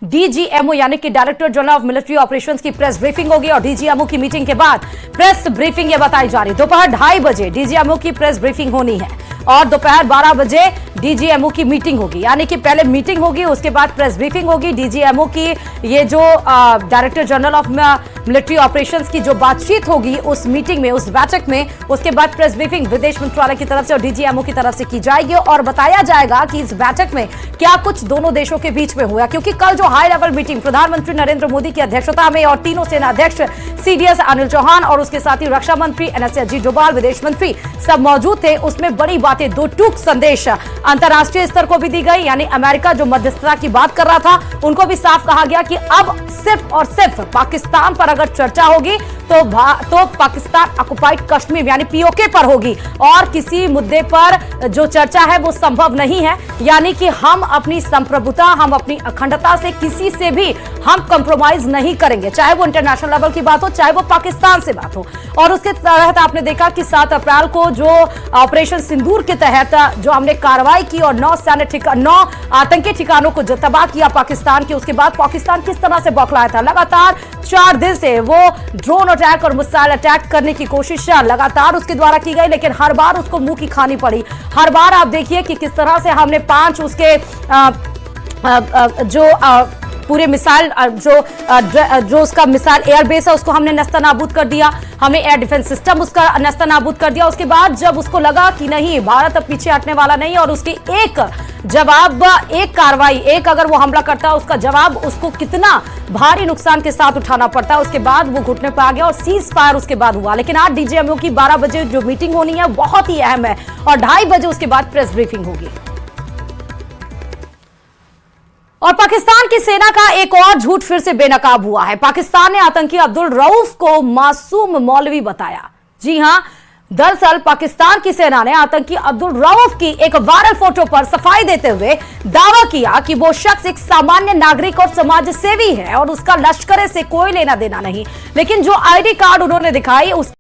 DGMO यानी कि director general of military operations की प्रेस ब्रीफिंग होगी और डीजीएमओ की मीटिंग के बाद प्रेस ब्रीफिंग ये बताई जा रही है। दोपहर 2:30 बजे डीजीएमओ की प्रेस ब्रीफिंग होनी है और दोपहर 12 बजे डीजीएमओ की मीटिंग होगी, यानी कि पहले मीटिंग होगी उसके बाद प्रेस ब्रीफिंग होगी। डीजीएमओ की ये जो director general of military operations की जो बातचीत होगी उस मीटिंग में, उस बैठक में, उसके बाद प्रेस ब्रीफिंग विदेश मंत्रालय की तरफ से और डीजीएमओ की तरफ से की जाएगी और बताया जाएगा कि इस बैठक में क्या कुछ दोनों देशों के बीच में हुआ। क्योंकि कल जो हाई लेवल मीटिंग प्रधानमंत्री नरेंद्र मोदी की अध्यक्षता में और तीनों सेना अध्यक्ष सीडीएस अनिल चौहान और उसके साथ ही रक्षा मंत्री एनएस अजीत डोभाल, विदेश मंत्री सब मौजूद थे, उसमें बड़ी बातें, दो टूक संदेश अंतर्राष्ट्रीय स्तर को भी दी गई। यानी अमेरिका जो मध्यस्थता की बात कर रहा था उनको भी साफ कहा गया कि अब सिर्फ और सिर्फ पाकिस्तान पर अगर चर्चा होगी तो पाकिस्तान ऑक्युपाइड कश्मीर यानी पीओके पर होगी और किसी मुद्दे पर जो चर्चा है वो संभव नहीं है। यानी कि हम अपनी संप्रभुता, हम अपनी अखंडता से किसी से भी हम कंप्रोमाइज नहीं करेंगे, चाहे वो इंटरनेशनल लेवल की बात हो, चाहे वो पाकिस्तान से बात हो। और उसके तहत आपने देखा कि 7 अप्रैल को जो ऑपरेशन सिंदूर के तहत जो हमने कार्रवाई की और 9 आतंकी ठिकानों को जो तबाह किया पाकिस्तान के, उसके बाद पाकिस्तान किस तरह से बौखलाया था। लगातार 4 दिन से वो ड्रोन अटैक और मिसाइल अटैक करने की कोशिश लगातार उसके द्वारा की गई, लेकिन हर बार उसको मुंह की खानी पड़ी। हर बार आप देखिए कि किस तरह से हमने 5 उसके पूरे मिसाइल जो उसका मिसाइल एयरबेस है उसको हमने नस्तनाबूद कर दिया, हमने एयर डिफेंस सिस्टम उसका नस्तनाबूद कर दिया। उसके बाद जब उसको लगा कि नहीं, भारत अब पीछे हटने वाला नहीं और उसकी एक कार्रवाई, एक अगर वो हमला करता है उसका जवाब उसको कितना भारी नुकसान के साथ उठाना पड़ता है, उसके बाद वो घुटने पर आ गया और सीज फायर उसके बाद हुआ। लेकिन आज डीजीएमओ की 12 बजे जो मीटिंग होनी है बहुत ही अहम है और 2:30 बजे उसके बाद प्रेस ब्रीफिंग होगी। और पाकिस्तान की सेना का एक और झूठ फिर से बेनकाब हुआ है। पाकिस्तान ने आतंकी अब्दुल रऊफ को मासूम मौलवी बताया। जी हां, दरअसल पाकिस्तान की सेना ने आतंकी अब्दुल रऊफ की एक वायरल फोटो पर सफाई देते हुए दावा किया कि वो शख्स एक सामान्य नागरिक और समाज सेवी है और उसका लश्कर से कोई लेना देना नहीं। लेकिन जो आईडी कार्ड उन्होंने दिखाई उस